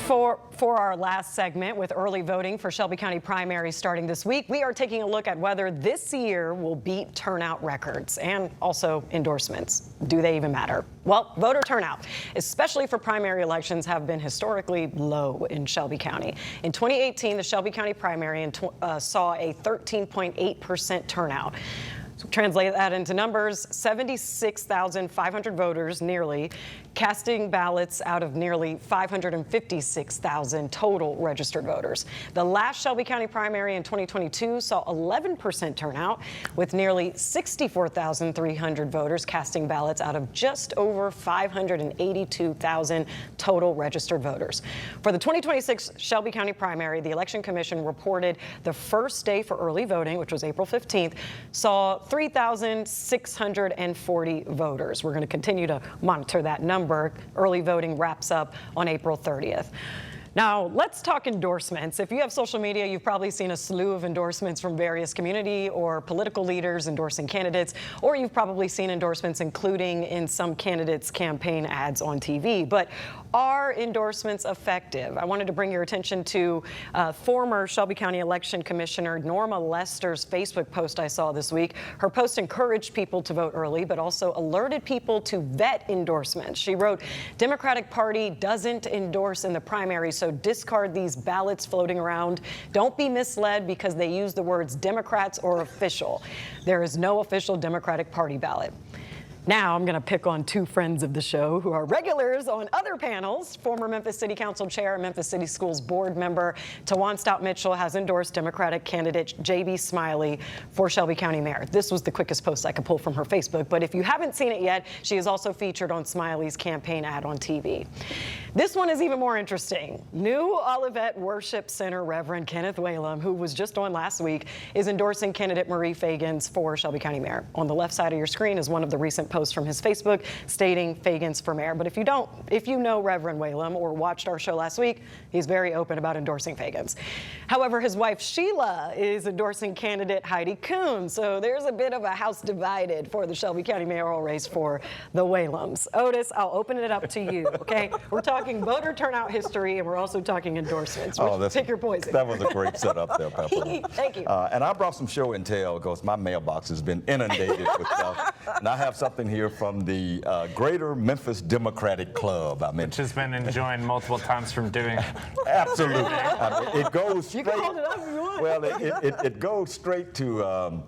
For our last segment with early voting for Shelby County primaries starting this week, we are taking a look at whether this year will beat turnout records and also endorsements. Do they even matter? Well, voter turnout, especially for primary elections, have been historically low in Shelby County. In 2018, the Shelby County primary saw a 13.8% turnout. So translate that into numbers, 76,500 voters nearly casting ballots out of nearly 556,000 total registered voters. The last Shelby County primary in 2022 saw 11% turnout with nearly 64,300 voters casting ballots out of just over 582,000 total registered voters. For the 2026 Shelby County primary, the Election Commission reported the first day for early voting, which was April 15th, saw 3,640 voters. We're going to continue to monitor that number. Early voting wraps up on April 30th. Now, let's talk endorsements. If you have social media, you've probably seen a slew of endorsements from various community or political leaders endorsing candidates, or you've probably seen endorsements including in some candidates' campaign ads on TV. But are endorsements effective? I wanted to bring your attention to former Shelby County Election Commissioner Norma Lester's Facebook post I saw this week. Her post encouraged people to vote early, but also alerted people to vet endorsements. She wrote, "Democratic Party doesn't endorse in the primary, so discard these ballots floating around. Don't be misled because they use the words Democrats or official. There is no official Democratic Party ballot." Now I'm going to pick on two friends of the show who are regulars on other panels. Former Memphis City Council Chair and Memphis City Schools Board Member Tawan Stout-Mitchell has endorsed Democratic candidate J.B. Smiley for Shelby County Mayor. This was the quickest post I could pull from her Facebook, but if you haven't seen it yet, she is also featured on Smiley's campaign ad on TV. This one is even more interesting. New Olivet Worship Center Reverend Kenneth Whalum, who was just on last week, is endorsing candidate Marie Fagans for Shelby County Mayor. On the left side of your screen is one of the recent posts from his Facebook stating Fagans for mayor. But if you know Reverend Whalum or watched our show last week, he's very open about endorsing Fagans. However, his wife Sheila is endorsing candidate Heidi Kuhn. So there's a bit of a house divided for the Shelby County mayoral race for the Whalums. Otis, I'll open it up to you, okay? We're talking voter turnout history, and we're also talking endorsements. Pick your poison. That was a great setup there, Pepper. Thank you. And I brought some show and tell because my mailbox has been inundated with stuff. And I have something here from the Greater Memphis Democratic Club. Which has been enjoined multiple times from doing. Absolutely. It goes straight. You can hold it up if you want. Well, it goes straight to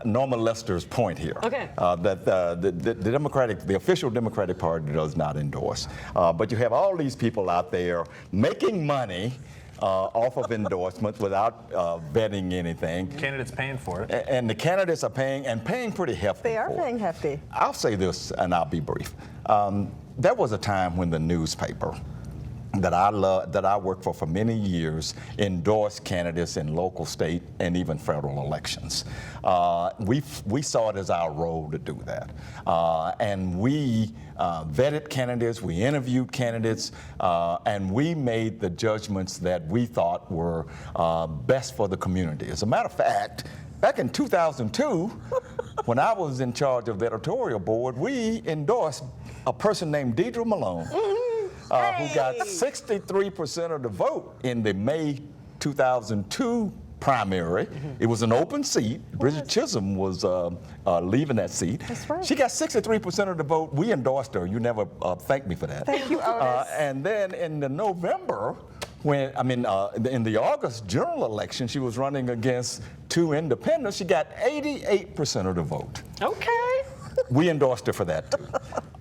Norma Lester's point here. Okay. That the official Democratic Party does not endorse. But you have all these people out there making money off of endorsements without vetting anything. Candidates paying for it. And the candidates are paying pretty hefty. They are paying hefty. I'll say this, and I'll be brief. There was a time when the newspaper that I worked for many years endorsed candidates in local, state, and even federal elections. We saw it as our role to do that. And we vetted candidates, we interviewed candidates, and we made the judgments that we thought were best for the community. As a matter of fact, back in 2002, when I was in charge of the editorial board, we endorsed a person named Deidre Malone. Who got 63% of the vote in the May 2002 primary. It was an open seat. Bridget Chisholm was leaving that seat. That's right. She got 63% of the vote. We endorsed her. You never thanked me for that. Thank you, Otis. And then in the November, in the August general election, she was running against two independents. She got 88% of the vote. Okay. We endorsed her for that too.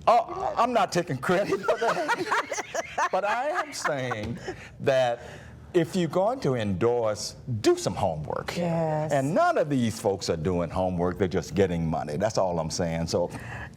I'm not taking credit for that, but I am saying that if you're going to endorse, do some homework. Yes. And none of these folks are doing homework, they're just getting money. That's all I'm saying. So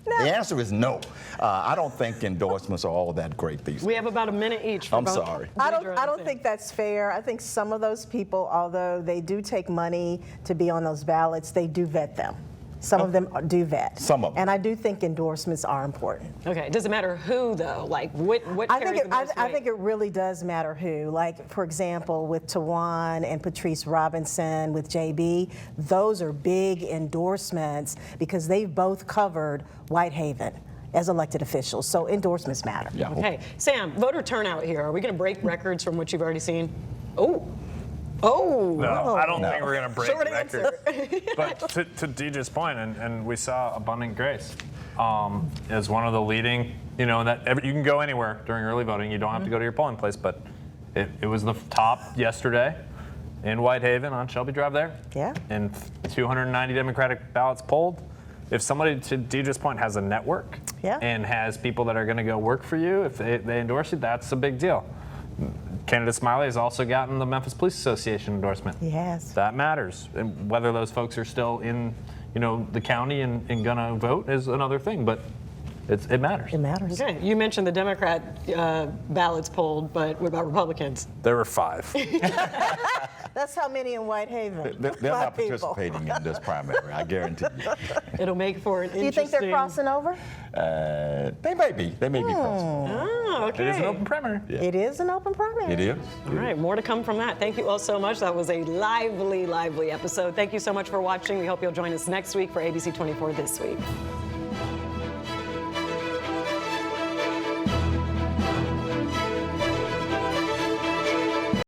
the answer is no. I don't think endorsements are all that great these days. We have about a minute each. I'm sorry. I don't think that's fair. I think some of those people, although they do take money to be on those ballots, they do vet them. Some of them do vet. Some of them. And I do think endorsements are important. Okay. Does it matter who, though? Like, what I carries the most I weight? think it really does matter who. Like, for example, with Tawan and Patrice Robinson with JB, those are big endorsements because they've both covered Whitehaven. as elected officials. So endorsements matter. Yeah. Okay, Sam, voter turnout here. Are we going to break records from what you've already seen? Oh. No, I don't No. think we're going to break Short records. But to DJ's point, and we saw Abundant Grace as one of the leading, you can go anywhere during early voting. You don't have to go to your polling place, but it was the top yesterday in Whitehaven on Shelby Drive there. Yeah. And 290 Democratic ballots polled. If somebody, to DJ's point, has a network Yeah. and has people that are going to go work for you, if they endorse you, that's a big deal. Candidate Smiley has also gotten the Memphis Police Association endorsement. Yes. That matters. And whether those folks are still in, the county and gonna vote is another thing, but it matters. It matters. Okay, you mentioned the Democrat ballots polled, but what about Republicans? There were 5. That's how many in Whitehaven. They're not 5 people. participating in this primary, I guarantee you. It'll make for an Do you interesting... think they're crossing over? They may be crossing. Oh, okay. It is an open primary. Yeah. It is an open primary. It is. All right, more to come from that. Thank you all so much. That was a lively, lively episode. Thank you so much for watching. We hope you'll join us next week for ABC24 This Week.